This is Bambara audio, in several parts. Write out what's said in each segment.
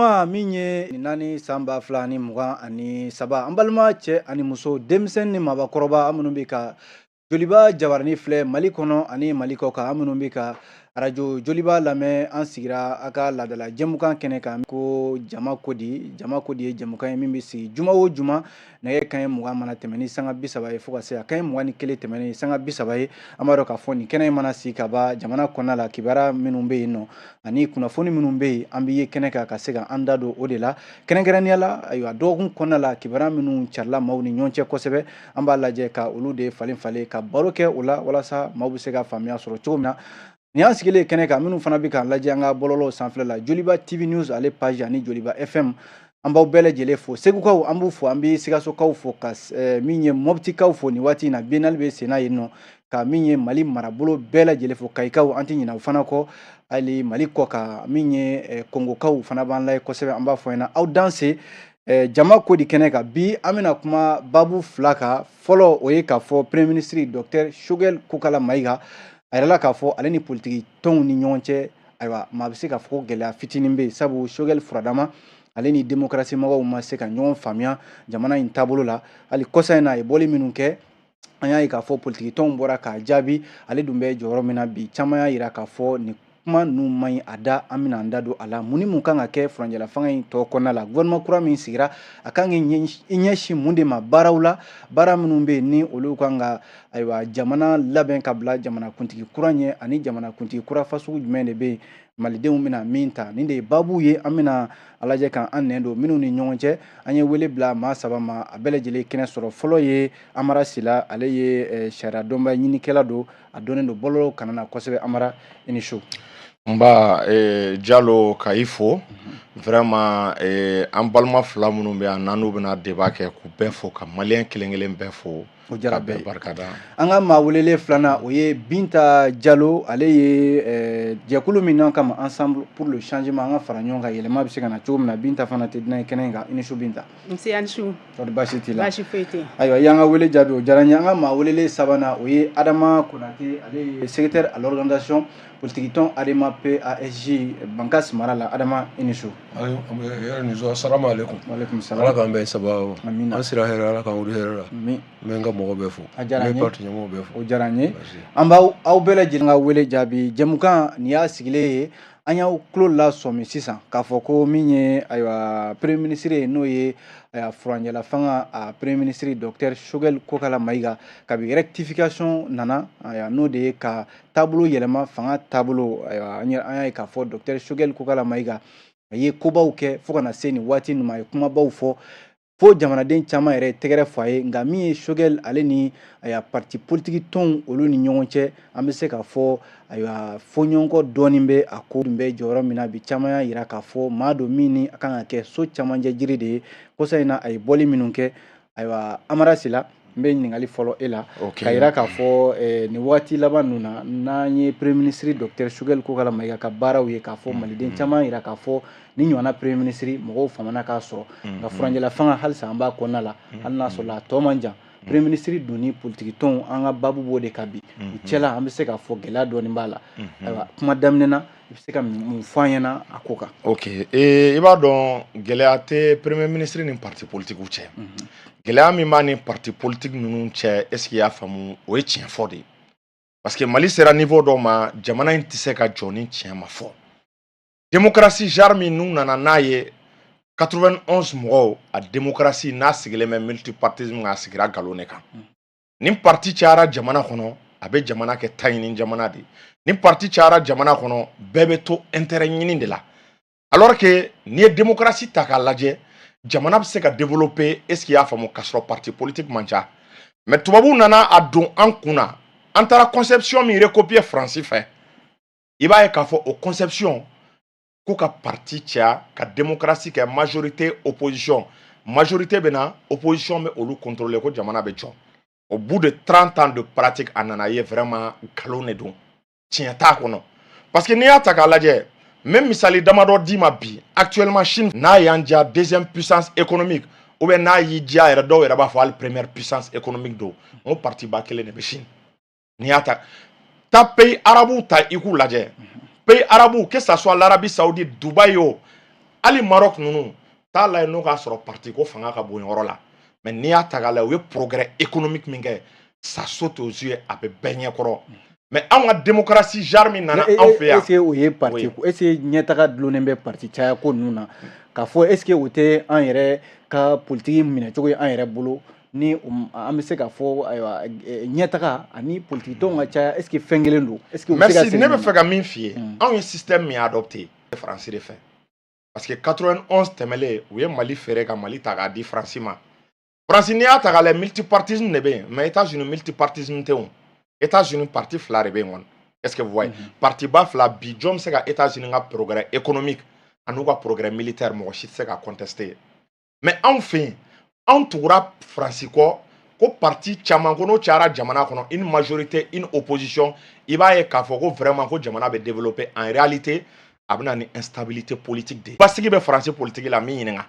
Juma min ye naani san 2020 ani saba an balima cɛ ani muso denmisɛnnin ni mabakɔrɔba an minnu bɛ ka joliba jabarani filɛ Mali kɔnɔ ani Mali kɔ kan an minnu bɛ ka arajo joliba lamɛn an sigira a ka laadala jɛmukan kɛnɛ kan ko jama kodi ye jɛmukan ye min bɛ sigi juma o juma nɛgɛ kanɲɛ 20 mana tɛmɛ ni sanga 30 ye fo ka se a kanɲɛ 21 tɛmɛ ni sanga 30 ye an b'a dɔn k'a fɔ nin kɛnɛ in mana sigi ka ban jamana kɔnɔna la kibaruya minnu bɛ yen nɔ ani kunnafoni minnu bɛ yen an bɛ ye kɛnɛ kan ka se ka an da don o de la kɛrɛnkɛrɛnnenya la ayiwa dɔgɔkun kɔnɔna la kibaruya minnu carila maaw ni ɲɔgɔn cɛ kosɛbɛ an b'a lajɛ ka olu de falen ka baro kɛ o la walasa maaw bɛ se ka faamuya sɔrɔ cogo min na nin y'an sigilen kɛnɛ kan minnu fana bɛ k'an lajɛ an ka bɔlɔlɔw sanfɛ la Joliba TV News ale page ani Joliba FM an b'aw bɛɛ lajɛlen fo Segukaw an b'u fo an bɛ Sikasokaw fo ka min ye Mɔptikaw fo nin waati in na Biennale bɛ sen na yen nɔ ka min ye Mali marabolo bɛɛ lajɛlen fo Kayikaw an tɛ ɲinɛ u fana kɔ hali Mali kɔ ka min ye Kongokaw fana b'an lajɛ kosɛbɛ an b'a fɔ ɲɛna aw danse jama kodi kɛnɛ kan bi an bɛna kuma babu 2 kan fɔlɔ o ye k'a fɔ Premier ministre Dr Choguel Kokala Mayiga a yɛrɛla k'a fɔ ale ni politiki tɔnw ni ɲɔgɔn cɛ ayiwa maa bɛ se k'a fɔ ko gɛlɛya fitinin bɛ yen sabu Choguel furadama ale ni démocratie mɔgɔw ma se ka ɲɔgɔn faamuya jamana in taabolo la hali kɔsa in na a ye bɔli minnu kɛ an y'a ye k'a fɔ politiki tɔnw bɔra k'a jaabi ale dun bɛ jɔyɔrɔ min na bi caman y'a jira k'a fɔ nin kuma ninnu man ɲi a da an bɛna an da don a la mun ni mun kan ka kɛ furancɛla fanga in tɔ kɔnɔna la gouvernement kura min sigira a kan k'i ɲɛsin mun de ma baaraw la baara minnu bɛ yen ni olu kan ka ayiwa jamana labɛn ka bila jamanakuntigi kura ɲɛ ani jamanakuntigi kura fasugu jumɛn de bɛ yen malidenw bɛna min ta nin de ye baabu ye an bɛna a lajɛ k'an nɛn don minnu ni ɲɔgɔn cɛ an ye wele bila maa 3 ma a bɛɛ lajɛlen kɛnɛ sɔrɔ fɔlɔ ye Amara Sila ale ye sariya dɔnba ɲinikɛla don a dɔnnen don bɔlɔlɔw kanana na kosɛbɛ Amara i ni su Nba Jalo ka i fo vraiment an balima fila minnu bɛ yan n'anu bɛna débat kɛ k'u bɛɛ fo ka malien kelen bɛɛ fo o jara bɛɛ ye barikada an ka maa welelen filanan o ye Binta Jalo ale ye jɛkulu min n'an kama ensemble pour le changement an ka fara ɲɔgɔn kan yɛlɛma bɛ se ka na cogo min na Binta fana tɛ dunan ye kɛnɛ in kan i ni su Binta nse ani su kɔri baasi t'i la baasi foyi tɛ ayiwa i y'an ka wele jaabi o diyara n ye an ka maa welelen sabanan o ye Adama Konate ale ye secrétaire à l'organisation politiki tɔn ADEMA PASJ Bankas mara la Adama i ni su assalamu alaikum walekum salam ala k'an bɛn sababu amina an sira hɛrɛ ala k'an wuli hɛrɛ la amin n bɛ n ka mɔgɔ bɛɛ fo a diyara n ye parti ɲɛmɔgɔ bɛɛ fo o diyara n ye an b'aw bɛɛ lajɛlen ka wele jaabi jɛmukan nin y'a sigilen ye an y'aw tulo lasɔmi sisan k'a fɔ ko min ye ayiwa premier ministre ye n'o ye furancɛla fanga a premier ministre Dr Choguel Kokala Mayiga kabi rectification nana n'o de ye ka taabolo yɛlɛma fanga taabolo ayiwa an y'a ye k'a fɔ Dr Choguel Kokala Mayiga a ye kobaw kɛ fo kana se nin waati ninnu ma a ye kumabaw fɔ fo jamanaden caman yɛrɛ tɛgɛrɛ fɔ a ye nka min ye Choguel ale ni parti politiki tɔnw olu ni ɲɔgɔn cɛ an bɛ se k'a fɔ ayiwa fɔɲɔgɔnkɔ dɔɔnin bɛ a ko tun bɛ jɔyɔrɔ min na bi caman y'a jira k'a fɔ maa don min ni a kan ka kɛ so camancɛ jiri de ye kosa in na a ye bɔli minnu kɛ ayiwa Amara Sila n bɛ ɲininkali fɔlɔ e la ka jira k'a fɔ nin waati laban ninnu na n'an ye premier ministre Dr Choguel Kokala Mayiga ka baaraw ye k'a fɔ maliden caman jira k'a fɔ ni ɲɔgɔnna premier ministre mɔgɔw famana k'a sɔrɔ nka furancɛla fanga halisa an b'a kɔnɔna la hali n'a sɔrɔ a tɔ man jan premier ministre dun ni politiki tɔnw an ka baabu b'o de ka bi u cɛla an bɛ se k'a fɔ gɛlɛya dɔɔnin b'a la ayiwa kuma daminɛ na i bɛ se ka mun fɔ an ɲɛna a ko kan ok i b'a dɔn gɛlɛya tɛ premier ministre ni parti politikiw cɛ gɛlɛya min b'a ni parti politique ninnu cɛ est ce que i y'a faamu o ye tiɲɛ fɔ de ye parce que Mali sera niveau dɔ ma jamana in tɛ se ka jɔ ni tiɲɛ ma fɔ démocratie genre min n'u nana n'a ye 91 mɔgɔw a démocratie n'a sigilen bɛ multipartisme a sigira galon de kan ni parti cayara jamana kɔnɔ a bɛ jamana kɛ ta ɲini jamana de ni parti cayara jamana kɔnɔ bɛɛ bɛ to intérêt ɲini de la alors que n'i ye démocratie ta k'a lajɛ jamana bɛ se ka développer est ce que i y'a faamu k'a sɔrɔ parti politique man ca mais tubabuw nana a don an kunna an taara conception min recopier Faransi fɛ i b'a ye k'a fɔ o conception k'u ka parti caya ka démocratie kɛ majorité opposition majorité bɛ na opposition bɛ olu contrôler ko jamana bɛ jɔ au bout de 30 ans de pratique a nana ye vraiment galon de don tiɲɛ t'a kɔnɔ parce que n'i y'a ta k'a lajɛ même misali damadɔ d'i ma bi actuellement Chine n'a y'an diya deuxième puissance économique ou bien n'a y'i diya yɛrɛ dɔw yɛrɛ b'a fɔ hali première puissance économique don o parti ba kelen de bɛ Chine n'i y'a ta pays arabu ta i k'u lajɛ pays arabu que ça soit l'Arabie Saoudite Dubaï o ali Maroc nunu t'a la n'o ka sɔrɔ parti ko fanga ka bon yɔrɔ la mais n'i y'a ta k'a la u ye progrès économique min kɛ ça saute aux yeux a bɛ bɛɛ ɲɛkɔrɔ mais anw ka démocratie genre min nana anw fɛ yan est-ce que o ye parti ko est-ce que ɲɛtaga dulonnen bɛ parti caya ko ninnu na k'a fɔ est-ce que o tɛ an yɛrɛ ka politique minɛ cogo ye an yɛrɛ bolo ni an bɛ se k'a fɔ ayiwa ɲɛtaga ani politique tɔnw ka caya est-ce que fɛn kelen don est-ce que merci ne bɛ fɛ ka min f'i ye anw ye système min adopté France de fɛ parce que 91 tɛmɛlen u ye Mali feere ka Mali ta k'a di France ma France n'i y'a ta k'a lajɛ multipartisme de bɛ yen mais États-Unis multipartisme tɛ o États-Unis parti fila de bɛ yen kɔni est-ce que vous voyez parti ba fila bi jɔn bɛ se ka États-Unis ka progrès économique an'u ka progrès militaire mɔgɔ si tɛ se ka contester mais anw fɛ yen anw tugura France kɔ ko parti caman ko n'o cayara jamana kɔnɔ une majorité une opposition i b'a ye k'a fɔ ko vraiment ko jamana bɛ développer en réalité a bɛ na ni instabilité politique de ye basigi bɛ France politique la min ɲininka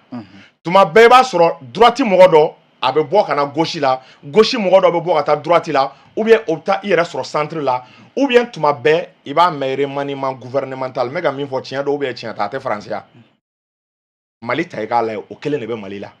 tuma bɛɛ i b'a sɔrɔ droite mɔgɔ dɔ a bɛ bɔ ka na gauche la gauche mɔgɔ dɔ bɛ bɔ ka taa droite la ou bien o bɛ taa i yɛrɛ sɔrɔ centre la ou bien tuma bɛɛ i b'a mɛn remaniement gouvernemental n bɛ ka min fɔ tiɲɛ don ou bien tiɲɛ tɛ a tɛ faransiya Mali ta i k'a lajɛ o kelen de bɛ Mali la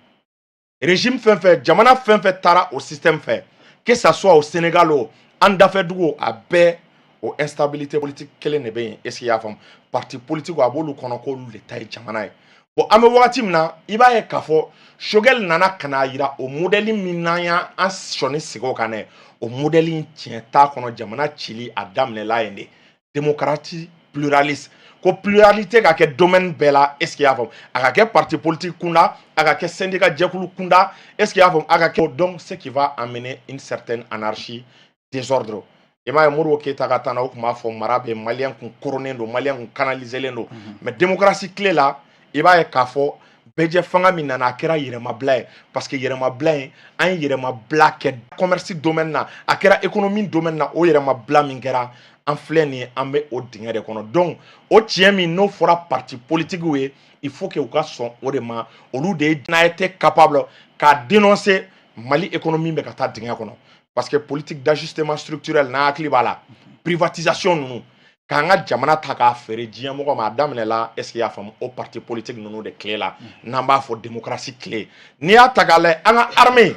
régime fɛn fɛn jamana fɛn fɛn taara o système fɛ que ça soit au Sénégal o an dafɛ dugu a bɛɛ o instabilité politique kelen de bɛ yen est-ce que i y'a faamu parti politique a b'olu kɔnɔ k'olu de ta ye jamana ye bon an bɛ wagati min na i b'a ye k'a fɔ Choguel nana ka n'a yira o modèle min n'an y'an sɔnni sigi o kan dɛ o modèle in tiɲɛ t'a kɔnɔ jamana cili a daminɛla yen de démocratie pluraliste ko pluralité ka kɛ domaine bɛɛ la est-ce que i y'a faamu a ka kɛ parti politique kunda a ka kɛ syndicat jɛkulu kunda est-ce que i y'a faamu a ka kɛ donc ce qui va amener une certaine anarchie désordre i m'a ye Modibo Keyita ka temps na o tun b'a fɔ mara bɛ maliyɛn kun koronnen don maliyɛn kun canaliselen don mais démocratie clé la i b'a ye k'a fɔ bɛɛjɛ fanga min nana a kɛra yɛrɛmabila ye parce que yɛrɛmabila in an ye yɛrɛmabila kɛ commerce domaine na a kɛra économie domaine na o yɛrɛmabila min kɛra an filɛ nin ye an bɛ o dingɛ de kɔnɔ donc o tiɲɛ min n'o fɔra parti politique ye il faut que u ka sɔn o de ma olu de n'a été capable k'a dénoncer Mali économie bɛ ka taa dingɛ kɔnɔ parce que politique d'ajustement structurel n'a hakili b'a la privatisation ninnu k'an ka jamana ta k'a feere diɲɛ mɔgɔ ma a daminɛla est-ce que i y'a faamu o parti politique ninnu de tile la n'an b'a fɔ démocratie tile n'i y'a ta k'a lajɛ an ka armée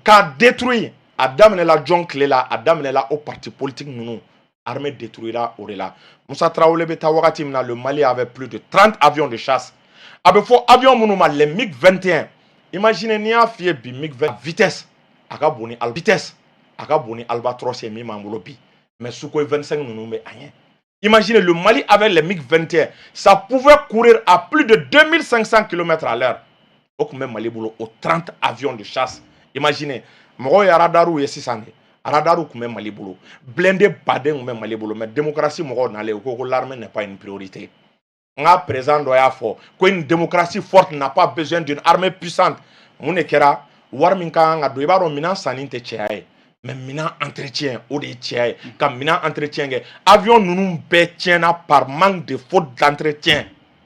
k'a détruire a daminɛla jɔn tile la a daminɛla o parti politique ninnu armée détruira o de la Moussa Traoré bɛ taa wagati min na le Mali avait plus de 30 avions de chasse a bɛ fɔ avion minnu ma les MiG 21 imaginez n'i y'a f'i ye bi MiG 20 vitesse a ka bon ni vitesse a ka bon ni Albatros ye min b'an bolo bi mais Sukhoi 25 ninnu bɛ an ye imaginez le Mali avec les MiG 21 ça pouvait courir à plus de 2500 km à l'heure o tun bɛ Mali bolo o 30 avions de chasse imaginez mɔgɔw ye radaru ye sisan de radaru tun bɛ Mali bolo blindé baden tun bɛ Mali bolo mais démocratie mɔgɔw nalen u ko ko l'armée n'est pas une priorité n ka président dɔ y'a fɔ ko une démocratie forte n'a pas besoin d'une armée puissante mun de kɛra wari min ka kan ka don i b'a dɔn minɛn sanni tɛ cɛya ye mais minɛn entretien o de ye cɛya ye ka minɛn entretien kɛ avion ninnu bɛɛ tiɲɛna par manque de faute d'entretien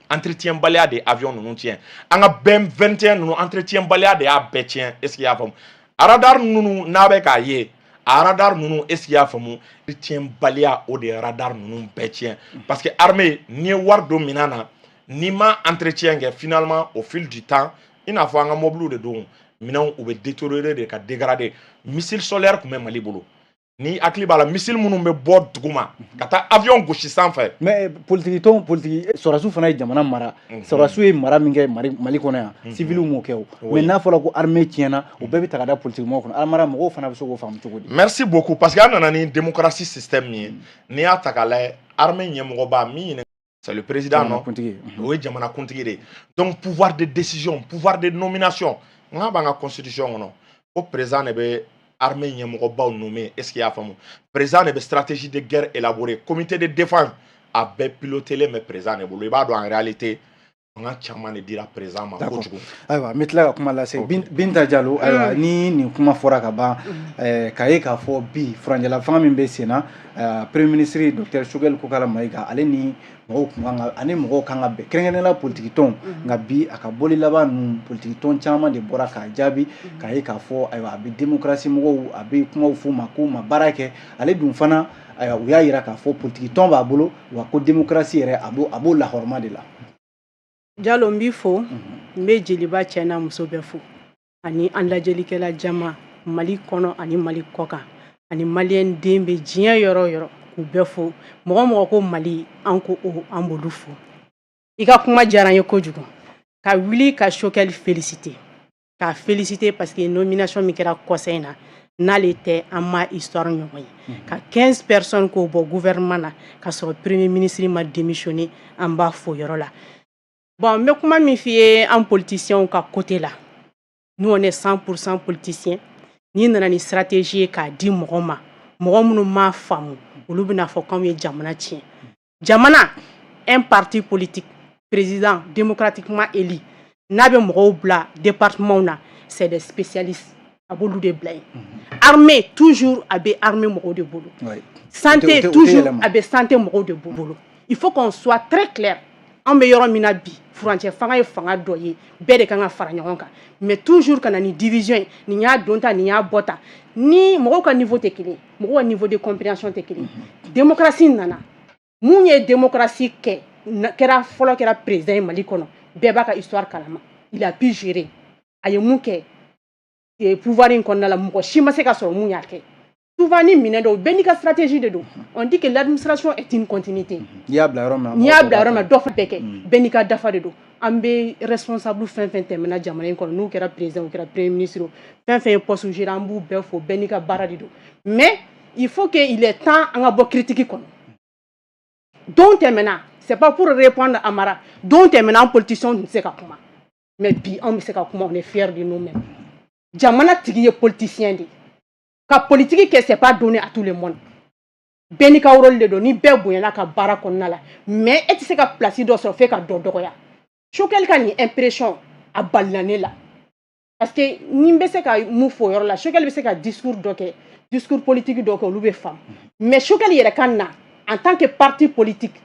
entretien baliya de ye avion ninnu tiɲɛ an ka BM 21 ninnu entretien baliya de y'a bɛɛ tiɲɛ est ce que i y'a faamu radar ninnu n'a bɛ k'a ye a radar ninnu est ce que i y'a faamu entretien baliya o de ye radar ninnu bɛɛ tiɲɛ parce que armée n'i ye wari don minɛn na n'i ma entretien kɛ finalement au fil du temps i n'a fɔ an ka mobiliw de don minɛnw u bɛ détériorer de ka dégrader missile solaire tun bɛ Mali bolo ni hakili b'a la missile minnu bɛ bɔ duguma ka taa avion gosi sanfɛ mais politique tɔn politique sɔrɔdasiw fana ye jamana mara sɔrɔdasiw ye mara min kɛ Mali kɔnɔ yan civiliw m'o kɛ o mais n'a fɔra ko armée tiɲɛna o bɛɛ bɛ ta ka da politique mɔgɔw kɔnɔ alamara mɔgɔw fana bɛ se k'o faamu cogo di merci beaucoup parce que an nana ni démocratie système min ye n'i y'a ta k'a lajɛ armée ɲɛmɔgɔba min c'est le président non o ye jamanakuntigi de ye donc pouvoir de décision pouvoir de nomination n k'a b'an ka constitution kɔnɔ ko président de bɛ armée ɲɛmɔgɔbaw nommé est ce qu'il y'a faamu président de bɛ stratégie de guerre élaboré comité de défense a bɛɛ pilotelen bɛ président de bolo i b'a dɔn en réalité fanga caman de dira président ma kojugu ayiwa n bɛ tila ka kuma lase Binta Jalo ayiwa ni nin kuma fɔra ka ban k'a ye k'a fɔ bi furanjɛla fanga min bɛ sen na premier ministre docteur Choguel Kokala Mayiga ale ni mɔgɔw kan ka bɛn kɛrɛnkɛrɛnnenya politique tɔn nka bi a ka bɔli laban ninnu politique tɔn caman de bɔra k'a jaabi k'a ye k'a fɔ ayiwa a bɛ démocratie mɔgɔw a bɛ kumaw f'u ma k'u ma baara kɛ ale dun fana ayiwa u y'a yira k'a fɔ politique tɔn b'a bolo wa ko démocratie yɛrɛ a b'o lahɔrɔma de la Jalo n b'i fo n bɛ jeliba cɛ n'a muso bɛɛ fo ani an lajɛlikɛla jama Mali kɔnɔ ani Mali kɔkan ani maliyɛn den bɛ diɲɛ yɔrɔ o yɔrɔ k'u bɛɛ fo mɔgɔ mɔgɔ ko Mali an ko o an b'olu fo i ka kuma diyara n ye kojugu ka wuli ka Choguel féliciter k'a féliciter parce que nomination min kɛra kɔsɛbɛ in na n'ale tɛ an ma histoire ɲɔgɔn ye ka 15 personnes k'o bɔ gouvernement na ka sɔrɔ premier ministre ma démissionner an b'a fo yɔrɔ la. Bon, n bɛ kuma min f'i ye an politiciens ka côté la nous on est 100% politiciens n'i nana ni stratégie ye k'a di mɔgɔ ma mɔgɔ minnu m'a faamu olu bɛna fɔ k'anw ye jamana tiɲɛ jamana un parti politique président démocratiquement élu n'a bɛ mɔgɔw bila département na c'est des spécialistes a b'olu de bila yen armée toujours a bɛ armée mɔgɔw de bolo santé toujours a bɛ santé mɔgɔw de bolo il faut qu'on soit très clair an bɛ yɔrɔ min na bi furancɛ fanga ye fanga dɔ ye bɛɛ de kan ka fara ɲɔgɔn kan mais toujours kana ni division ye nin y'a don ta nin y'a bɔ ta ni mɔgɔw ka niveau tɛ kelen mɔgɔw ka niveau de compréhension tɛ kelen démocratie nana mun ye démocratie kɛ kɛra fɔlɔ kɛra président ye Mali kɔnɔ bɛɛ b'a ka histoire kalama il a pu gérer a ye mun kɛ pouvoir in kɔnɔna la mɔgɔ si ma se ka sɔrɔ mun y'a kɛ souvent ni minɛ dɔw bɛɛ n'i ka stratégie de don on dit que l'administration est une continuité n'i y'a bila yɔrɔ min na dɔ fa bɛɛ kɛ bɛɛ n'i ka dafa de don an bɛ responsable fɛn fɛn tɛmɛna jamana in kɔnɔ n'u kɛra président ou kɛra premier ministre fɛn fɛn ye poste gérer an b'u bɛɛ fo bɛɛ n'i ka baara de don mais il faut que il est temps an ka bɔ critique kɔnɔ don tɛmɛna c'est pas pour répondre à Mara don tɛmɛna an politiciens tun tɛ se ka kuma mais bi an bɛ se ka kuma on est fiers de nous-mêmes jamana tigi ye politicien de ka politique kɛ c'est pas donné à tout le monde bɛɛ n'i ka rôle de don ni bɛɛ bonyana ka baara kɔnɔna la mais e tɛ se ka place dɔ sɔrɔ f'e ka dɔ dɔgɔya Choguel ka nin impression a balila ne la parce que ni n bɛ se ka mun fɔ o yɔrɔ la Choguel bɛ se ka discours dɔ kɛ discours politique dɔ kɛ olu bɛ faamu mais Choguel yɛrɛ ka na en tant que parti politique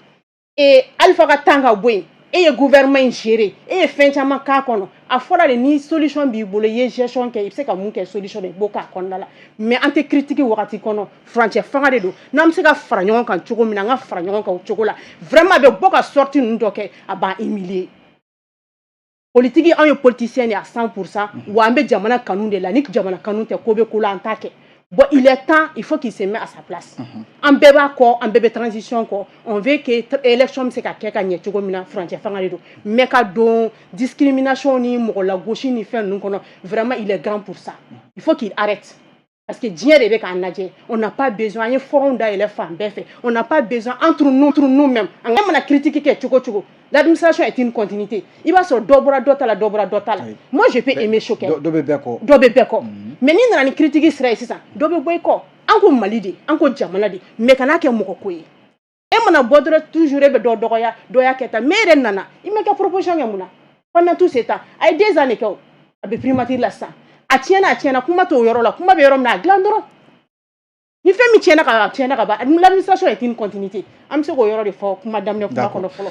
et Alpha ka temps ka bɔ yen e ye gouvernement in gérer e ye fɛn caman k'a kɔnɔ a fɔra de ni solution b'i bolo i ye gestion kɛ i bɛ se ka mun kɛ solution de i b'o k'a kɔnɔna la mais an tɛ critique wagati kɔnɔ furancɛ fanga de don n'an bɛ se ka fara ɲɔgɔn kan cogo min na an ka fara ɲɔgɔn kan o cogo la vraiment a bɛ bɔ ka sortie ninnu dɔ kɛ a b'an humilier politique anw ye politicien de à 100% wa an bɛ jamana kanu de la ni jamana kanu tɛ ko bɛ ko la an t'a kɛ bon il est temps il faut qu'il se mette à sa place an bɛɛ b'a kɔ an bɛɛ bɛ transition kɔ on veut que élection bɛ se ka kɛ ka ɲɛ cogo min na furancɛ fanga de don mais ka don discrimination ni mɔgɔ lagosi ni fɛn ninnu kɔnɔ vraiment il est grand pour ça il faut qu'il arrête parce que diɲɛ de bɛ k'an lajɛ on n'a pas besoin an ye forum dayɛlɛ fan bɛɛ fɛ on n'a pas besoin entre nous-mêmes an ka mana critique kɛ cogo cogo l'administration est une continuité i b'a sɔrɔ dɔ bɔra dɔ ta la dɔ bɔra dɔ ta la moi je peux aimer Choguel dɔ bɛ bɛɛ kɔ dɔ bɛ bɛɛ kɔ mais n'i nana ni critique sira ye sisan dɔ bɛ bɔ i kɔ an ko Mali de an ko jamana de mais kana kɛ mɔgɔ ko ye e mana bɔ dɔrɔn toujours e bɛ dɔ dɔgɔya dɔ y'a kɛ tan mais e yɛrɛ nana i ma kɛ proposition kɛ mun na pendant tout ce temps a ye 2 ans de kɛ o a bɛ primature la sisan a tiɲɛna kuma t'o yɔrɔ la kuma bɛ yɔrɔ min na a dilan dɔrɔn ni fɛn min tiɲɛna ka ban l'administration est une continuité an bɛ se k'o yɔrɔ de fɔ kuma daminɛ kuma kɔnɔ fɔlɔ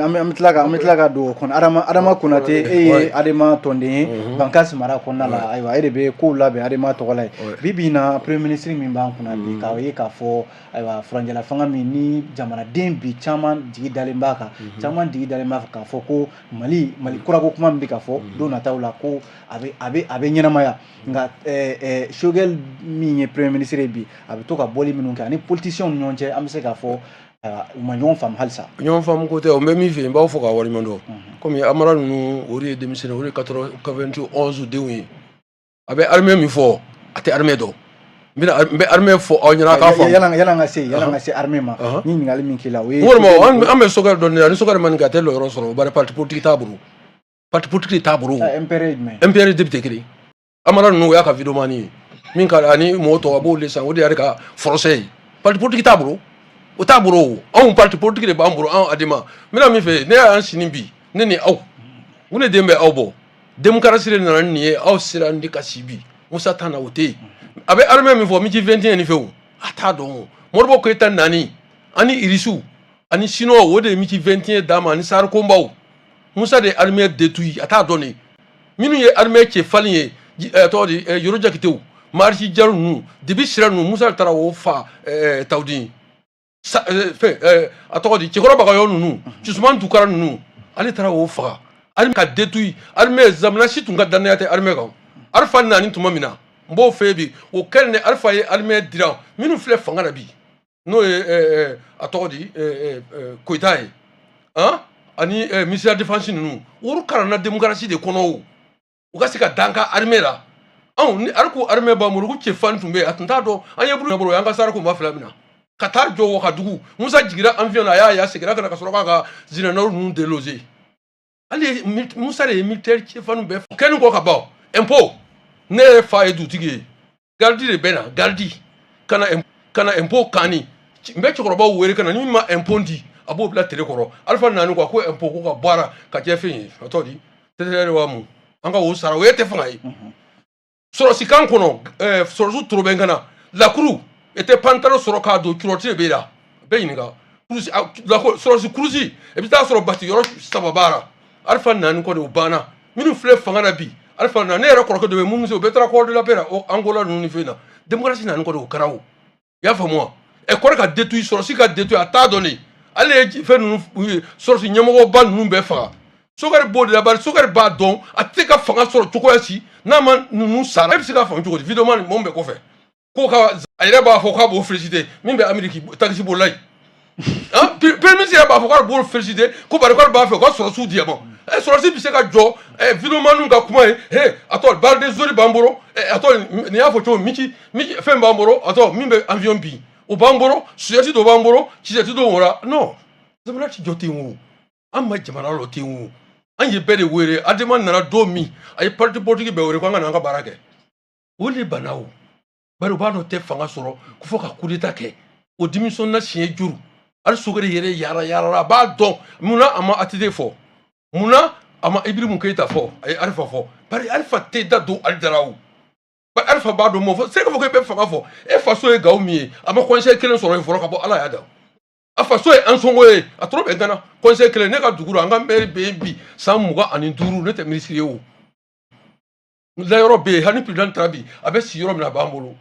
an bɛ tila ka don o kɔnɔ Adama Konate e ye Adama tɔnden ye Bankasi mara kɔnɔna la ayiwa e de bɛ kow labɛn Adama tɔgɔ la bi bi in na premier ministre min b'an kunna bi k'a ye k'a fɔ ayiwa furancɛla fanga min ni jamanaden bi caman jigi dalen b'a kan caman jigi dalen b'a kan k'a fɔ ko Mali kurako kuma min bɛ ka fɔ don nataw la ko a bɛ ɲɛnamaya nka Choguel min ye premier ministre ye bi a bɛ to ka bɔli minnu kɛ ani politiciens ni ɲɔgɔn cɛ an bɛ se k'a fɔ u ma ɲɔgɔn faamu halisa ɲɔgɔn faamu ko tɛ o bɛ min fɛ yen n b'aw fɔ k'a waleɲuman dɔn komi Amara ninnu o de ye denmisɛnnin o de ye 91 denw ye a bɛ armée min fɔ a tɛ armée dɔn n bɛ armée fɔ aw ɲɛna k'a faamu yalan ka se armée ma ni ɲininkali min k'i la o ye an bɛ Choguel dɔn ani Choguel man ka tɛ yɔrɔ sɔrɔ bari parti politique t'a bolo parti politique t'a bolo MPR député kelen Amara ninnu o y'a ka vidéoman ye min ka ani mɔgɔ tɔw a b'o de san o de y'ale ka forcé ye parti politique t'a bolo o t'a bolo anw parti politique de b'an bolo anw Adama n bɛna min fɛ ne y'an sini bi ne ni aw u ne den bɛ aw bɔ démocratie de nana nin ye aw sera ne ka si bi Musa Tana o tɛ yen a bɛ armée min fɔ miniti 21 ni fɛnw a t'a dɔn Modibo Keyita nani ani Irisu ani Sino o de ye miniti 21 d'a ma ani Sari Konbaw Musa de ye armée détruit a t'a dɔn de minnu ye armée cɛfarin ye tɔgɔ di Yoro Jakitew Marisi Jalo ninnu Dibi Sira ninnu Musa taara o fa Tawudin a tɔgɔ di Cɛkɔrɔ Bagayogo ninnu Cusumani Tunkara ninnu ale tara o faga armée ka détruit armée zamana si tun ka danaya tɛ armée kan alpha nani tuma min na n b'o fɛ bi o kɛlen ni alpha ye armée dira minnu filɛ fanga la bi n'o ye a tɔgɔ di koyita ye ani ministère de défense ninnu olu kalanna démocratie de kɔnɔ o u ka se ka dan ka armée la anw ni ariko armée b'an bolo ko cɛfarin tun bɛ yen a tun t'a dɔn an ye buru bolo y'an ka sarako ma fila min na ka taa jɔ Wagadugu Musa jigira avion na a y'a seginna ka na ka sɔrɔ k'a ka généraux ninnu déloger ale Musa de ye militaire cɛfarin bɛɛ fɔ kɛnin kɔ ka ban impôt ne yɛrɛ fa ye dutigi ye gardi de bɛ na gardi kana impôt kanni n bɛ cɛkɔrɔbaw wele ka na ni min ma impôt di a b'o bila tele kɔrɔ alifa nani ko impôt ko ka bɔ a la ka kɛ fɛn ye a tɔgɔ di tɛtɛrɛ wa mun an ka o sara o ye tɛ fanga ye sɔrɔsi kan kɔnɔ sɔrɔsiw toro bɛ n kana lakuru était pantalo sɔrɔ k'a don culotte de bɛ la bɛɛ ɲininka sɔrɔsi kurusi i bɛ taa sɔrɔ bati yɔrɔ saba b'a la alifa nani kɔni o banna minnu filɛ fanga la bi alifa nani ne yɛrɛ kɔrɔkɛ dɔ bɛ mun se o bɛɛ taara kɔrɔ de la bɛɛ la o Angola ninnu ni fɛn na démocratie nani kɔni o kɛra o i y'a faamu wa kɔrɔ ka détruire sɔrɔsi ka détruire a t'a dɔn de ale ye fɛn ninnu sɔrɔsi ɲɛmɔgɔba ninnu bɛɛ faga Sogɛri b'o de la bari Sogɛri b'a dɔn a tɛ se ka fanga sɔrɔ cogoya si n'a ma ninnu sara e bɛ se ka faamu cogo di vidéo man mun bɛ kɔfɛ ko ka a yɛrɛ b'a fɔ k'a b'o féliciter min bɛ Amérique taxi bolila ye premier ministre yɛrɛ b'a fɔ k'a b'o féliciter ko bari k'ale b'a fɛ u ka sɔrɔsiw di yan ma sɔrɔsi bɛ se ka jɔ vidéo man ka kuma ye a tɔ barre zori b'an bolo a tɔ nin y'a fɔ cogo miki fɛn b'an bolo a tɔ min bɛ avion bin o b'an bolo suyɛti dɔ b'an bolo cisɛti dɔ wora non jamana ti jɔ ten o an ma jamana lɔ ten o an ye bɛɛ de wele adama nana don min a ye parti politique bɛɛ wele ko an ka na an ka baara kɛ o de banna o bari u b'a dɔn tɛ fanga sɔrɔ ko fɔ ka coup d'état kɛ o démission na siɲɛ juru hali Sogɛri yɛrɛ yaala a b'a dɔn munna a ma ATT fɔ munna a ma Ibirimu Keyita fɔ a ye Alifa fɔ bari Alifa tɛ da don ale dara o bari Alifa b'a dɔn mɔ fɔ c'est que fɔ k'e bɛ fanga fɔ e faso ye gawo min ye a ma conseil kelen sɔrɔ yen fɔlɔ ka bɔ Ala y'a da a faso ye Ansongo ye a tora bɛn gana conseil kelen ne ka dugu la an ka maire bɛ yen bi san 25 ne tɛ ministre ye o layɔrɔ bɛ yen hali ni président taara bi a bɛ si yɔrɔ min na a b'an bolo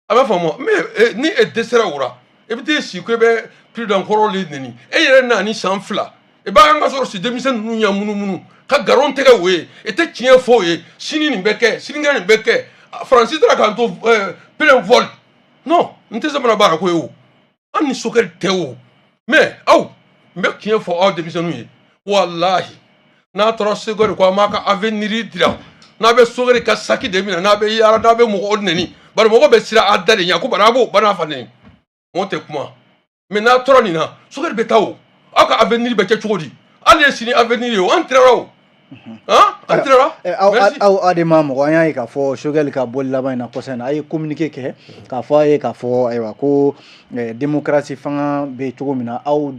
a b'a faamu mais ni e dɛsɛra o la e bɛ t'i si ko e bɛ président kɔrɔ le neni e yɛrɛ na ni san 2 e b'a ka sɔrɔ si denmisɛn ninnu ɲɛ munumunu ka nkalon tɛgɛ o ye e tɛ tiɲɛ fɔ o ye sini nin bɛ kɛ sinikɛnɛ nin bɛ kɛ Faransi taara k'an to plein vol non n tɛ jamana baara ko ye o an ni Sogɛri tɛ o mais aw n bɛ tiɲɛ fɔ aw denmisɛnninw ye walahi n'a taara Sogɛri ko a m'a ka avenir dira n'a bɛ Sogɛri ka saki de minɛ n'a bɛ yaala n'a bɛ mɔgɔw neni bari mɔgɔ bɛ siran a da de ɲɛ ko bari a b'o bana fa neni mɔgɔ tɛ kuma mais n'a tora nin na Sogɛri bɛ taa o aw ka avenir bɛ kɛ cogo di hali ye sini avenir ye o an tirara o an tirara aw adema mɔgɔ an y'a ye k'a fɔ Sogɛri ka bɔli laban in na kɔsa in na a ye communiqué kɛ k'a fɔ a ye k'a fɔ ayiwa ko démocratie fanga bɛ cogo min na aw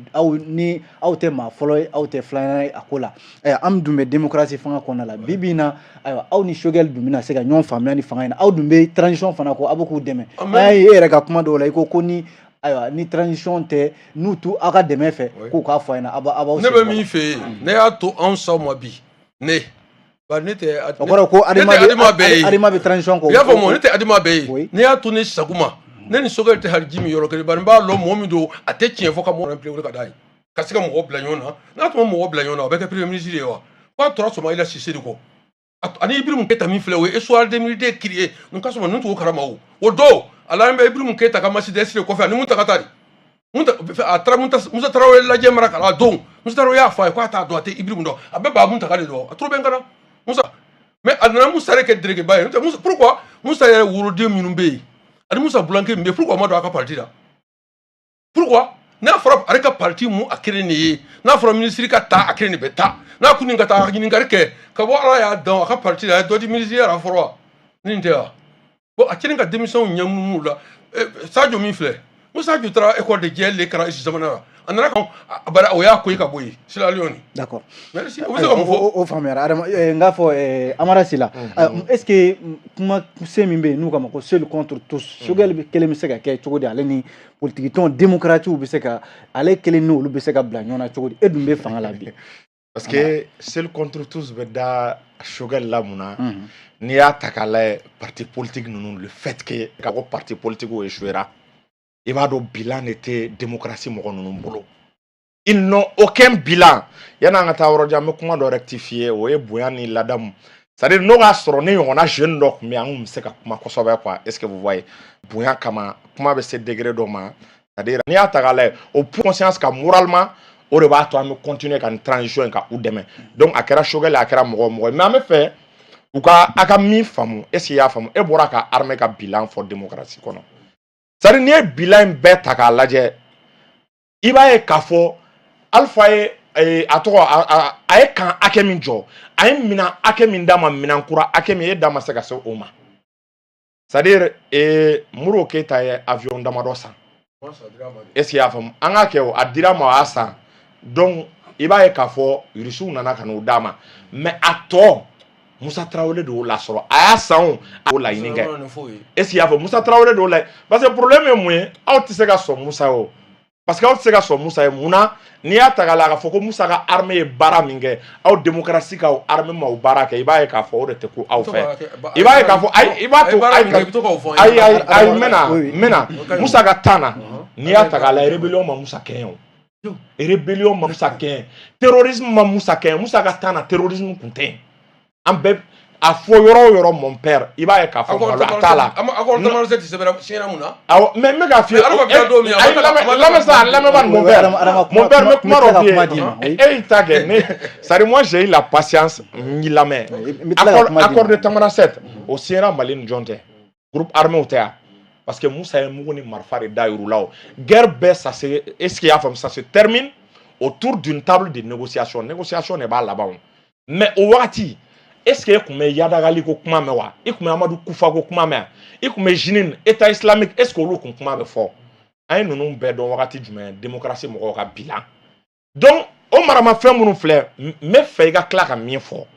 ni aw tɛ maa fɔlɔ ye aw tɛ filanan ye a ko la an dun bɛ démocratie fanga kɔnɔna la bi bi in na ayiwa aw ni Sogɛri dun bɛna se ka ɲɔgɔn faamuya ni fanga in na aw dun bɛ transition fana kɔ aw bɛ k'u dɛmɛ an y'a ye e yɛrɛ ka kuma dɔw la i ko ni ayiwa ni transition tɛ n'u tu aw ka dɛmɛ fɛ k'u k'a fɔ a ɲɛna a b'aw ne bɛ min fɛ yen ne y'a to anw saw ma bi ne bari ne tɛ o kɔrɔ ko Adama bɛ transition kɔ i y'a faamu ne tɛ Adama bɛɛ ye ne y'a to ne sago ma ne ni Sogɛri tɛ hali ji min yɔrɔ kelen bari n b'a dɔn mɔgɔ min don a tɛ tiɲɛ fɔ ka mɔgɔ impliquer ka d'a ye ka se ka mɔgɔ bila ɲɔgɔn na n'a tun ma mɔgɔ bila ɲɔgɔn na o bɛ kɛ premier ministre ye wa k'a tora Somayila Sise de kɔ ani Ibirimu Keyita min filɛ o ye histoire 2002 créé n ka sɔrɔ ninnu t'o kalama o don a la an bɛ Ibirimu Keyita ka Mercedes de kɔfɛ ani Muntaka de a taara Musa Tarawele lajɛ mara k'a don Musa Tarawele y'a fɔ a ye k'a t'a dɔn a tɛ Ibirimu dɔn a bɛɛ b'a Muntaka de dɔn a toro bɛ n kana Musa mais a nana Musa yɛrɛ kɛ délégué ba ye pourquoi Musa yɛrɛ woroden minnu bɛ yen ani Musa Bulanke min bɛ yen pourquoi a ma don a ka parti la pourquoi n'a fɔra ale ka parti mun a kelen de ye n'a fɔra ministre ka taa a kelen de bɛ taa n'a kun nin ka taa ɲininkali kɛ ka bɔ Ala y'a dɔn a ka parti la a ye dɔ di ministre yɛrɛ fɔlɔ wa nin tɛ wa bon a kelen ka denmisɛnw ɲɛmunu la Sadio min filɛ ko Sadio taara école de Dieng le kana isi jamana la a nana kan bari o y'a ko ye ka bɔ yen Sierra Leone d'accord merci o bɛ se ka mun fɔ o faamuyara Adama n k'a fɔ Amara Sila est-ce que kuma se min bɛ yen n'u k'a ma ko seul contre tous Sogɛri kelen bɛ se ka kɛ cogo di ale ni politique tɔn démocratie bɛ se ka ale kelen ni olu bɛ se ka bila ɲɔgɔn na cogo di e dun bɛ fanga la bi parce que seul contre tous bɛ da Sogɛri la mun na n'i y'a ta k'a lajɛ parti politique ninnu le fait que ka ko parti politique échouera i b'a dɔn bilan de tɛ démocratie mɔgɔ ninnu bolo ils n'ont aucun bilan. Yana nga ta woroja me kuma do rectifier o e boyan ni ladam. C'est-à-dire no ga soro ne on a jeune donc mais on se ka kuma kosoba quoi. Est-ce que vous voyez boyan kama kuma be ce degré do ma. C'est-à-dire ni atagale au conscience ka moralement o de ba to am continuer kan transition ka ou demain. Donc akara shogel akara mo mais am fait ou ka aka mi famu est-ce qu'il y a famu e bora ka armée ka bilan for démocratie kono. C'est-à-dire ni bilan be ta ka laje iba e kafo alpha aye kan ake min jo aye mina ake min dama minan kura ake min dama se ka se o ma c'est-à-dire Moro Keita ye avion dama do san est-ce qu'il y a fam anga ke o adira ma asa donc iba ye kafo yurisu nana kanu dama mais ato Moussa Traoré de la soro aya san o la yininga est-ce qu'il y a fam Moussa Traoré de la parce que problème est moins out se ka so Moussa o parce que aw se ka so Moussa e muna ni ya tagala ka foko Moussa ka armée bara minge aw démocratie ka armée ma bara ke iba e ka fo de te ko aw fe iba e ka fo ay iba to ay mena Moussa ka tana ni ya tagala rébellion ma Moussa ken rébellion ma Moussa ken terrorisme ma Moussa ken Moussa ka tana terrorisme kunten ambe a fo yoro mon père il va ka fo la tala akor tamar zeti sebera sina muna aw mais me ga fi la me mon père me kuma et tage ne sari moi j'ai eu la patience ni la main accord de tamara 7 au Sierra Maline jonte groupe armé otea parce que Moussa est mouni marfari dairulao guerre baisse ça c'est est-ce qu'il y a femme ça se termine autour d'une table de négociation n'est pas là-bas mais au wati est-ce que vous avez yadagali ko kuma me wa ikume Amadou Koufa ko kuma me ikume jinin état islamique est-ce que vous kuma be fort ay nunu be don wakati jume démocratie mo ka bilan donc o marama fem munu fleur me fe ga kla ka mi fort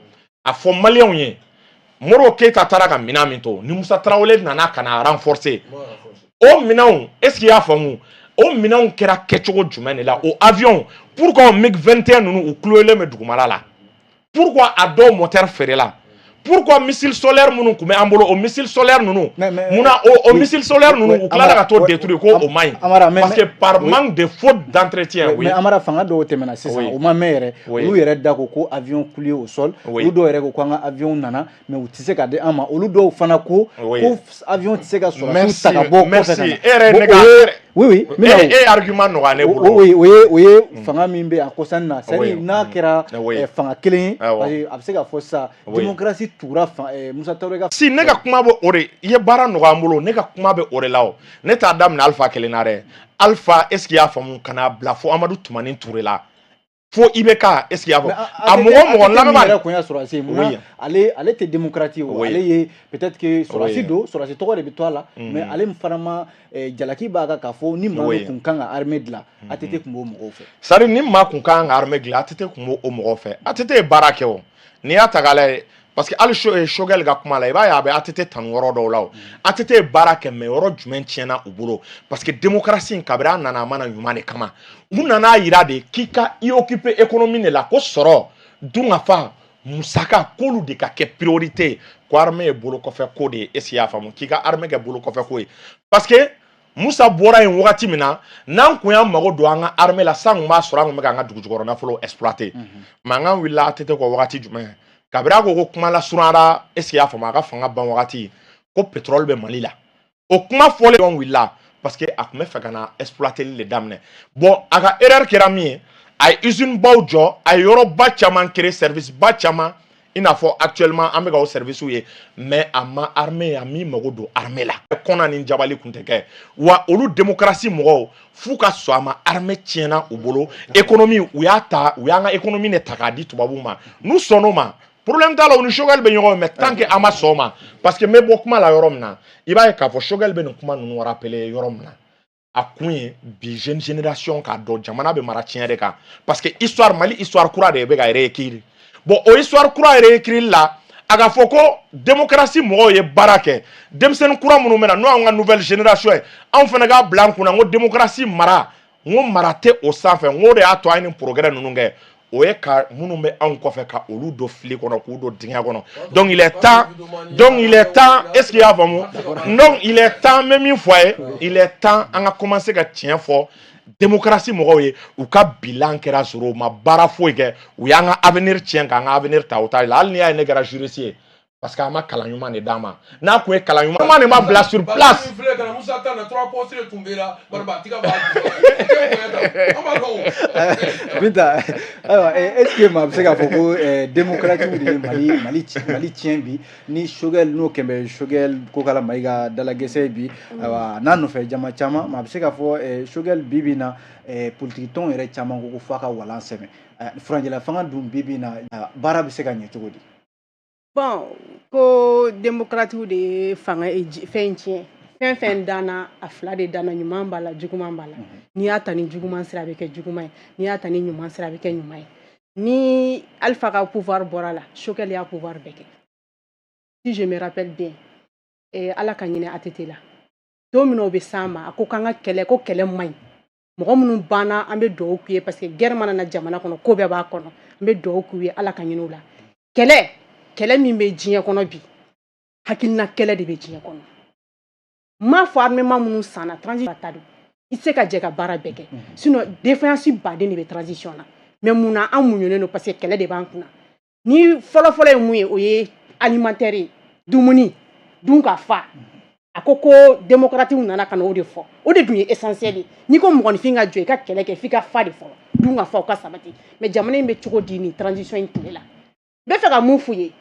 a fo malien yen Moro Keita tara ka minamito ni Moussa Traoré nana kana renforcer o minaw est-ce qu'il y a famu o minaw kera kechogo jume ne la o avion pourquoi MiG-21 nunu ou clouer me dugumala la. Pourquoi ado moteur ferré là? Pourquoi missile solaire nous comme ambolo au missile solaire nous muna au missile solaire nous ou kala ka to détruire ko au main parce que par manque de faute d'entretien oui mais amara fanga do temena c'est ça au mamere ou yere dako ko avion coulé au sol ou do yere ko nga avion nana mais ou tise ka de ama ou do fana ko avion tise ka so la saka bo merci oui et argument no ane bolo oui fanga mimbe akosan na c'est na kera fanga kelen parce que abseka fossa démocratie toura Moussa Traoré si nega kuma bo ore ye bara no ambulo nega kuma be ore lao neta adam na alpha kelenare alpha est-ce qu'il y a famu kana bla fo Amadou Toumani Touré là fo ibeka est-ce qu'il y a mo la me ko ya sura si allez te démocratie allez peut-être que sura si to ko de là mais allez mfarama jalaki baga ka fo ni ma kun kan armée de la atete kumbo mo fe sari ni ma kun kan armée de la atete kumbo o mo fe atete barake o ni atagale parce que al shogel ga kuma la iba ya be atete tan woro do law atete barake me woro jumen tiena uburo parce que démocratie kabra nana mana yumane kama unana ira de kika i occuper économie ne la ko soro dunga fa musaka kolu de ka ke priorité ko armée bolo ko fe ko de esia famu kika armée ke bolo ko fe ko parce que Moussa bora en wakati mina nan ko ya mago do anga armée la sang ma soro anga nga dugujugoro na folo exploiter manga willa atete ko wakati jumen kabira ko kuma la surara est-ce qu'il y a fama ka fanga ban wakati ko pétrole be Mali la o kuma fole don willa parce que a kuma fagana exploiter les dames bon aga erreur kerami ay usine bawjo ay yoro ba chaman créer service ba chama ina fo actuellement amega au service ouye mais ama armée ami magodo armée la kona ni jabali kunteke wa olu démocratie mo fuka so ama armée tiena ubolo économie uyata uyanga économie ne takadi tubabuma nous sonoma problème ta la on shogal be nyoro mais tant que ama soma parce que me bokuma la yoromna iba e ka fo shogal be no kuma no rappeler yoromna akunye bi jeune génération ka do jamana be mara tiere ka parce que histoire Mali histoire kura de be ga réécrire bon o histoire kura réécrire là aga foko démocratie mo ye barake demsen kura munu mena no nga nouvelle génération en fana ga blanc na ngo démocratie mara ngo marate au sanfé ngo de ato any progrès nunu nge oye ka munumbe an kofe ka olu do fili kono ku do dinga kono donc il est temps est-ce qu'il y a vraiment donc il est temps même une fois il est temps on a commencé à tien fort démocratie mɔgɔw ye u ka bilan kɛra sɔrɔ u ma baara foyi kɛ u y'an ka avenir tiɲɛ k'an ka avenir ta o ta la hali ni y'a ye ne kɛra juriste ye parce que an ma kalan ɲuman de d'an ma n'a kun ye kalan ɲuman de ma bila sur place Binta ayiwa est-ce que maa bɛ se k'a fɔ ko démocratie de ye Mali tiɲɛ bi ni Choguel n'o kɛn bɛ Choguel Kokala Mayiga dalagɛsɛ bi ayiwa n'a nɔfɛ jama caman maa bɛ se k'a fɔ Choguel bi bi in na politique tɔn yɛrɛ caman ko f'a ka walan sɛmɛ furancɛla fanga dun bi bi in na baara bɛ se ka ɲɛ cogo di. Bon, ko démocratique de ye fanga fɛn tiɲɛ fɛn fɛn danna a fila de danna ɲuman b'a la juguman b'a la n'i y'a ta ni juguman sira a bɛ kɛ juguman ye n'i y'a ta ni ɲuman sira a bɛ kɛ ɲuman ye ni Alpha ka pouvoir bɔra la Choguel y'a pouvoir bɛɛ kɛ si je me rappelle bien Ala ka ɲinɛ ATT la don min o bɛ s'an ma a ko k'an ka kɛlɛ ko kɛlɛ man ɲi mɔgɔ minnu banna an bɛ dugawu k'u ye parce que guerre mana na jamana kɔnɔ ko bɛɛ b'a kɔnɔ an bɛ dugawu k'u ye Ala ka ɲinɛ u la kɛlɛ min bɛ diɲɛ kɔnɔ bi hakilina kɛlɛ de bɛ diɲɛ kɔnɔ m'a fɔ armement minnu sanna transition ta don i tɛ se ka jɛ ka baara bɛɛ kɛ sinon défaillance baden de bɛ transition na mais mun na an muɲunen don parce que kɛlɛ de b'an kunna ni fɔlɔfɔlɔ ye mun ye o ye alimentaire ye dumuni dun ka fa a ko démocratique nana ka na o de fɔ o de dun ye essentiel ye n'i ko mɔgɔninfin ka jɔ i ka kɛlɛ kɛ f'i ka fa de fɔlɔ dun ka fa o ka sabati mais jamana in bɛ cogo di ni transition in tile la n bɛ fɛ ka mun f'u ye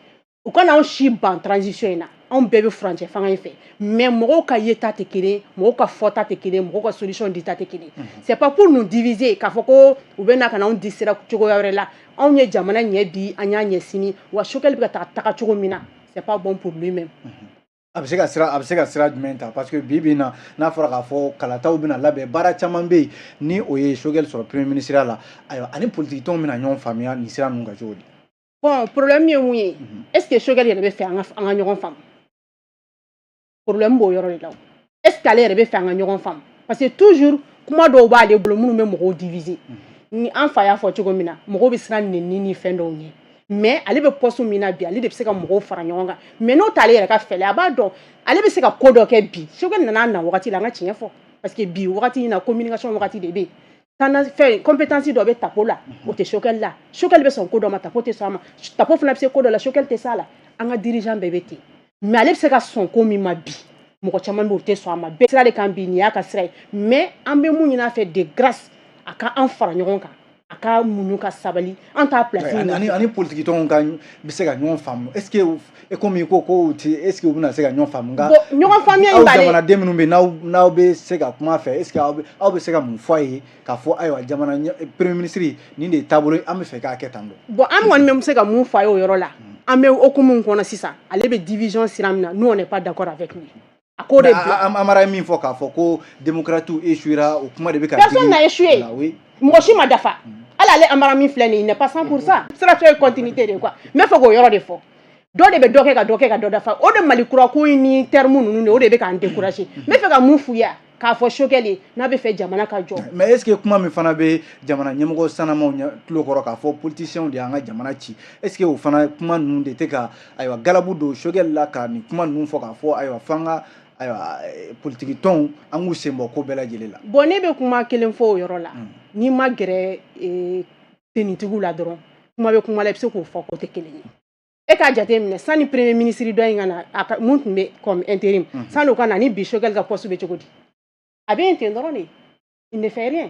u kana anw si ban transition in na anw bɛɛ bɛ furancɛ fanga in fɛ mais mɔgɔw ka yeta tɛ kelen mɔgɔw ka fɔta tɛ kelen mɔgɔw ka solution dita tɛ kelen c'est pas pour nous diviser k'a fɔ ko u bɛ na ka na anw di sira cogoya wɛrɛ la anw ye jamana ɲɛ bi an y'a ɲɛ sini wa Choguel bɛ ka taga cogo min na c'est pas bon pour lui-même. A bɛ se ka sira jumɛn ta parce que bi bi in na n'a fɔra k'a fɔ kalataw bɛna labɛn baara caman bɛ yen ni o ye Choguel sɔrɔ premier ministre la ayiwa ani politique tɔnw bɛna ɲɔgɔn faamuya nin sira ninnu kan cogo di. Bon, problème ye mun ye est-ce que Choguel yɛrɛ bɛ fɛ an ka ɲɔgɔn faamu problème b'o yɔrɔ de la est-ce que ale yɛrɛ bɛ fɛ an ka ɲɔgɔn faamu parce que toujours kuma dɔw b'ale bolo minnu bɛ mɔgɔw diviser ni an fa y'a fɔ cogo min na mɔgɔw bɛ siran nɛni ni fɛn dɔw ɲɛ mais ale bɛ poste min na bi ale de bɛ se ka mɔgɔw fara ɲɔgɔn kan mais n'o t'ale yɛrɛ ka fɛlɛ a b'a dɔn ale bɛ se ka ko dɔ kɛ bi Choguel nana na wagati la an ka tiɲɛ fɔ parce que bi wagati in na communication wagati de bɛ yen kana fɛn compétence dɔ bɛ tapo la o tɛ Choguel la Choguel bɛ sɔn ko dɔ ma tapo tɛ sɔn a ma tapo fana bɛ se ko dɔ la Choguel tɛ s'a la an ka dirigeant bɛɛ bɛ ten mais ale bɛ se ka sɔn ko min ma bi mɔgɔ caman bɛ o tɛ sɔn a ma bɛɛ sira de kan bi nin y'a ka sira ye mais an bɛ mun ɲini a fɛ de grâce a ka an fara ɲɔgɔn kan a ka muɲu ka sabali an t'a place ani politique tɔnw ka bɛ se ka ɲɔgɔn faamu est-ce que comme i ko est-ce que u bɛna se ka ɲɔgɔn faamu nka ɲɔgɔn faamuya in b'ale aw jamanaden minnu bɛ yen n'aw bɛ se ka kuma fɛ est-ce que aw bɛ se ka mun fɔ a ye k'a fɔ ayiwa jamana premier ministre nin de ye taabolo an bɛ fɛ k'a kɛ tan dɔ. bon an kɔni bɛ se ka mun fɔ a ye o yɔrɔ la an bɛ hukumu kɔnɔ sisan ale bɛ division sira min na nous on n'est pas d'accord avec lui. Amara min fɔ k'a fɔ ko démocrates échouera o kuma de bɛ ka personne n'a échoué mɔgɔ si ma dafa hali ale Amara min filɛ nin il n'est pas 100% sira tɛ continuité de quoi n bɛ fɛ k'o yɔrɔ de fɔ dɔ de bɛ dɔ kɛ ka dɔ dafa o de Mali kura ko in ni terme ninnu de o de bɛ k'an décourager n bɛ fɛ ka mun f'u ye k'a fɔ Choguel ye n'a bɛ fɛ jamana ka jɔ. mais est-ce que kuma min fana bɛ jamana ɲɛmɔgɔ sanamaw tulo kɔrɔ k'a fɔ politiciens de y'an ka jamana ci est-ce que o fana kuma ninnu de tɛ ka ayiwa galabu don Choguel la ka nin kuma ninnu fɔ k'a fɔ ayiwa f'an ka ayiwa politique tɔnw an k'u sen bɔ ko bɛɛ lajɛlen la. bon ne bɛ kuma kelen fɔ o yɔrɔ la n'i ma gɛrɛ tenitigiw la dɔrɔn kuma bɛ kuma la i bɛ se k'o fɔ k'o tɛ kelen ye e k'a jate minɛ sani premier ministre dɔ in ka na mun tun bɛ comme intérim sani o ka na ni bi Choguel ka poste bɛ cogo di a bɛ yen ten dɔrɔn de il ne fait rien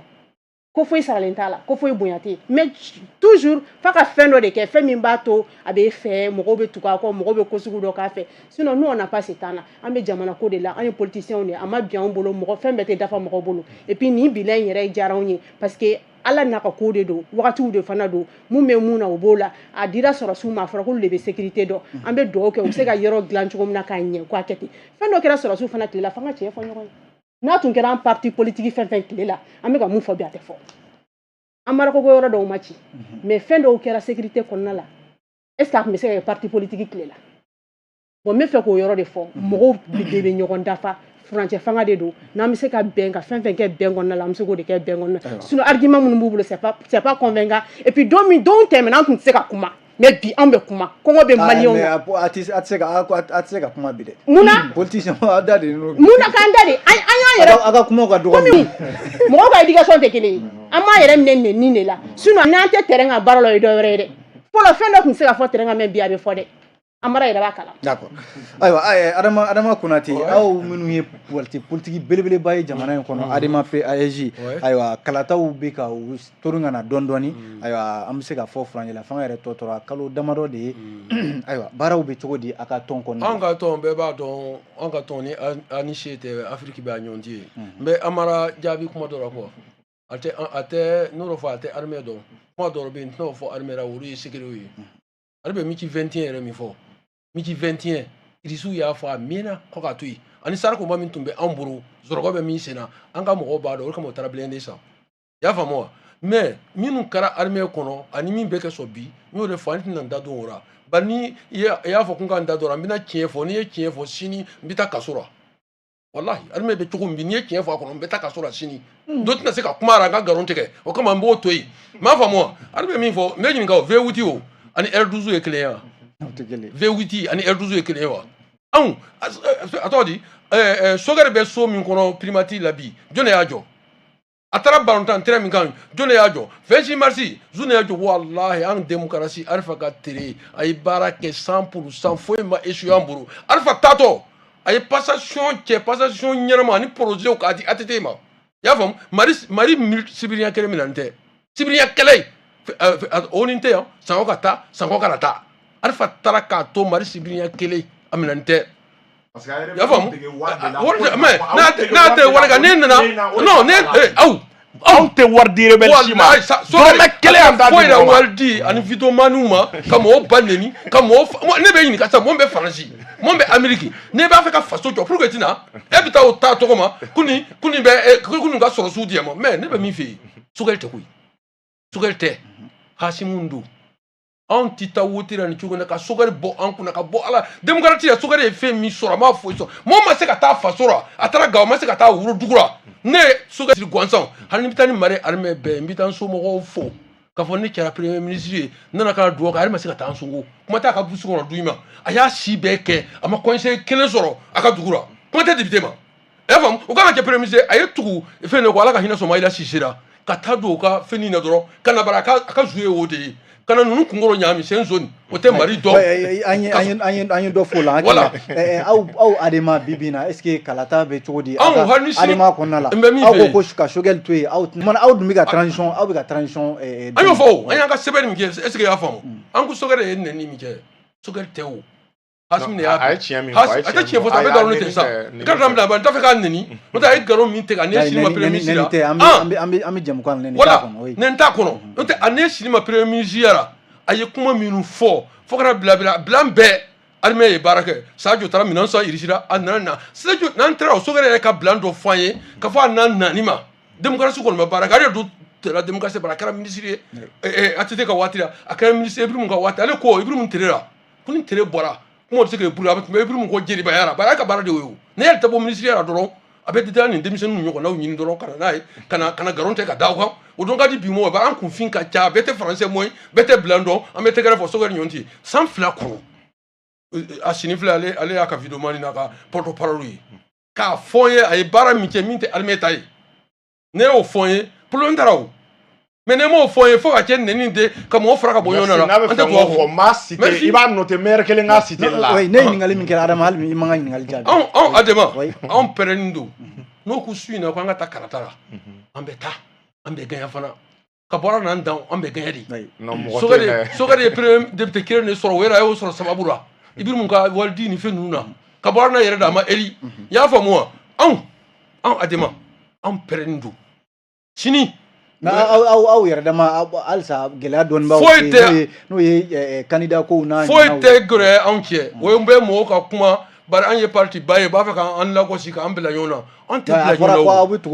ko foyi saralen t'a la ko foyi bonya tɛ yen mais toujours f'a ka fɛn dɔ de kɛ fɛn min b'a to a bɛ fɛ mɔgɔw bɛ tugu a kɔ mɔgɔw bɛ ko sugu dɔ k'a fɛ sinon nous on n'a pas ce temps là an bɛ jamana ko de la an ye politiciens de a ma bi anw bolo mɔgɔ fɛn bɛɛ tɛ dafa mɔgɔw bolo et puis nin bilan in yɛrɛ diyara anw ye parce que Ala n'a ka ko de don wagatiw de fana don mun bɛ mun na o b'o la a dira sɔrɔsiw ma a fɔra k'olu de bɛ sécurité dɔn an bɛ dugawu kɛ u bɛ se ka yɔrɔ dilan cogo min na k'a ɲɛ k'a kɛ ten fɛn dɔ kɛra sɔrɔsiw fana tile la f'an ka tiɲɛ fɔ ɲɔgɔn ye n'a tun kɛra an parti politique fɛn fɛn tile la an bɛ ka mun fɔ bi a tɛ fɔ an marakoko yɔrɔ dɔw ma ci mais fɛn dɔw kɛra sécurité kɔnɔna la est-ce que a tun bɛ se ka kɛ parti politique tile la bon n bɛ fɛ k'o yɔrɔ de fɔ mɔgɔw de bɛ ɲɔgɔn dafa furancɛ fanga de don n'an bɛ se ka bɛn ka fɛn fɛn kɛ bɛn kɔnɔna la an bɛ se k'o de kɛ bɛn kɔnɔna sinon argument minnu b'u bolo c'est pas convaincant et puis don tɛmɛna an tun tɛ se ka kuma mais bi an bɛ kuma kɔngɔ bɛ maliyɛnw na a tɛ se ka kuma bi dɛ munna politicien a da de munna k'an da de an y'an yɛrɛ a ka kuma ka dɔgɔ mɔgɔw ka éducation tɛ kelen ye an b'a yɛrɛ minɛ nin de la sinon n'an tɛ terrain kan baara la o ye dɔ wɛrɛ ye dɛ fɔlɔ fɛn dɔ tun se ka fɔ terrain kan mais bi a bɛ fɔ dɛ an mara yɛrɛ b'a kala d'accord ayiwa Adama Konate aw minnu ye politique belebeleba ye jamana in kɔnɔ Adama PAEJ ayiwa kalataw bɛ ka torin kana dɔɔni dɔɔni ayiwa an bɛ se ka fɔ furancɛla fanga yɛrɛ tɔ tora kalo damadɔ de ye ayiwa baaraw bɛ cogo di a ka tɔn kɔnɔ an ka tɔn bɛɛ b'a dɔn an ka tɔn ni ani se tɛ Afrique bɛ a ɲɔgɔn ye n bɛ Amara jaabi kuma dɔ la quoi a tɛ n'o fɔ a tɛ armée dɔn kuma dɔ bɛ yen n t'o fɔ armée la olu ye secret ye ale bɛ miti 21 yɛrɛ min fɔ miti 21 irisiw y'a fɔ a mɛnna kɔ ka to yen ani Sarakoma min tun bɛ an bolo Zorɔgɔ bɛ min sen na an ka mɔgɔw b'a dɔn o kama o taara blindé san i y'a faamu wa mais minnu kɛra armée kɔnɔ ani min bɛ kɛ sɔn bi n y'o de fɔ an tɛna n da don o la bari ni i y'a fɔ ko n ka n da don a la n bɛna tiɲɛ fɔ n'i ye tiɲɛ fɔ sini n bɛ taa kaso la wallahi armée bɛ cogo min bi n'i ye tiɲɛ fɔ a kɔnɔ n bɛ taa kaso la sini dɔ tɛna se ka kuma la n ka nkalon tigɛ o kama n b'o to yen n m'a faamu wa armée min fɔ n bɛ ɲininka o V8 o ani R12 ye kelen ye wa V8 ani R12 ye kelen ye wa anw a tɔgɔ di Sogɛri bɛ so min kɔnɔ primature la bi jɔn de y'a jɔ a taara balontan terrain min kan jɔn de y'a jɔ 26 mars jɔn de y'a jɔ wallahi an démocratie Alifa ka tere a ye baara kɛ 100% foyi ma échoué an bolo Alifa taatɔ a ye passation cɛ passation ɲɛnama ani projet k'a di ATT ma i y'a faamu Mali sibiriya kelen minɛ n tɛ sibiriya kɛlɛ o ni tɛ yan sango ka taa sango kana taa Alifa taara k'a to Mali sibiriya kelen a minɛ n tɛ i y'a faamu mais n'a tɛ wari kan ne nana non ne aw anw tɛ wari di rebelle si ma dɔrɔmɛ kelen an t'a di foyi la wari di ani vidomaniw ma ka mɔgɔw ba neni ka mɔgɔw ne bɛ ɲininka sisan mun bɛ Faransi mun bɛ Amérique ne b'a fɛ ka faso jɔ pour que tina e bɛ taa o ta tɔgɔ ma ko nin ka sɔrɔsiw di yan ma mais ne bɛ min fɛ yen Sogɛli tɛ koyi Sogɛli tɛ Hasimu don anw tɛ taa wotiri la nin cogo in na ka Sogɛli bɔ an kunna ka bɔ ala démocratie la Sogɛli ye fɛn min sɔrɔ a m'a foyi sɔrɔ mɔgɔ ma se ka taa faso la a taara Gawo ma se ka taa Worodugu la ne Sogɛli siri gansan hali ni bɛ taa ni Mali armée bɛɛ n bɛ taa n somɔgɔw fo k'a fɔ ne kɛra premier ministre ye n nana ka na dugawu kɛ ale ma se ka taa n songo kuma tɛ a ka burusi kɔnɔ du ma a y'a si bɛɛ kɛ a ma conseiller kelen sɔrɔ a ka dugu la kuma tɛ député ma i y'a faamu o kan ka kɛ premier ministre a ye tugu fɛn de kɔ ala ka hinɛ sɔn Mayila Sise la ka taa don o ka fɛn na dɔrɔn ka na bara a ka jouer o de ye kana ninnu kunkolo ɲagami c'est une zone o tɛ Mali dɔn an ye dɔ fɔ o la aw Adama bi bi in na est ce que kalata bɛ cogo di Adama kɔnɔna la aw ko ka Sogɛli to yen aw dun bɛ ka transition an y'o fɔ o an y'an ka sɛbɛnni min kɛ est ce que i y'a faamu an ko Sogɛli ye nɛni min kɛ Sogɛli tɛ o Hasimu de y'a a ye tiɲɛ min fɔ a tɛ tiɲɛ fɔ sa a bɛ nkalon de tigɛ sa i ka daminɛ a n t'a fɛ k'a nɛni n'o tɛ a ye nkalon min tigɛ a ne sini ma premier ministre la an bɛ jamukan nɛni t'a kɔnɔ nɛni t'a kɔnɔ n'o tɛ a ne sini ma premier ministre la a ye kuma minnu fɔ fo kana bilan bɛɛ armée ye baara kɛ Sadio taara minɛn san Irisi la a nana na Sadio n'an taara o Sogɛli yɛrɛ ka bilan dɔ fɔ an ye k'a fɔ a n'an nani ma démocratie kɔni ma baara kɛ ale don tɛra démocratie baara a kɛra ministre ye ATT ka waati la a kɛra ministre Ibrahim ka waati ale ko Ibrahim tere la ko ni tere bɔra kuma bɛ se k'e bolo a bɛ tɛmɛ Ibrahim ko jelibaya la bari a ka baara de y'o ye ne yɛrɛ tɛ bɔ ministre la dɔrɔn a bɛ taa nin denmisɛnninw ɲɔgɔnnaw ɲini dɔrɔn ka na n'a ye ka na nkalon tigɛ ka da o kan o don ka di bi mɔgɔ bari an kunfin ka ca bɛɛ tɛ français mɔn bɛɛ tɛ bilan dɔn an bɛ tɛgɛrɛ fɔ Sogɛli ɲɔgɔn tɛ san 2 kɔnɔ a sini filɛ ale y'a ka vidéoman n'a ka porte parole ye k'a fɔ n ye a ye baara min kɛ min tɛ armée ta ye ne y'o fɔ n ye problème taara o mais ne m'o fɔ n ye fo ka kɛ nɛni de ka mɔgɔ fara ka bɔ ɲɔgɔn na an tɛ tubabu fɔ maa cité i b'a noter maire kelen k'a cité la ne ye ɲininkali min kɛra Adama hali i man ka ɲininkali jaabi anw Adama anw pɛrɛnnen don n'o ko su in na ko an ka taa karata la an bɛ taa an bɛ gagner fana ka bɔra n'an dan an bɛ gagner de Sogɛli ye premier député kelen de sɔrɔ o yɛrɛ a y'o sɔrɔ sababu la Ibrahim ka walidi ni fɛn ninnu na ka bɔra n'a yɛrɛ da a ma eri i y'a faamu wa anw Adama anw pɛrɛnnen don sini aw yɛrɛ dama halisa gɛlɛya dɔɔni b'aw fɛ n'o ye candidat kow n'a foyi tɛ gɛlɛya anw cɛ o ye n bɛ mɔgɔw ka kuma bari an ye parti ba ye u b'a fɛ k'an lagosi k'an bila ɲɔgɔn na an tɛ bila ɲɔgɔn na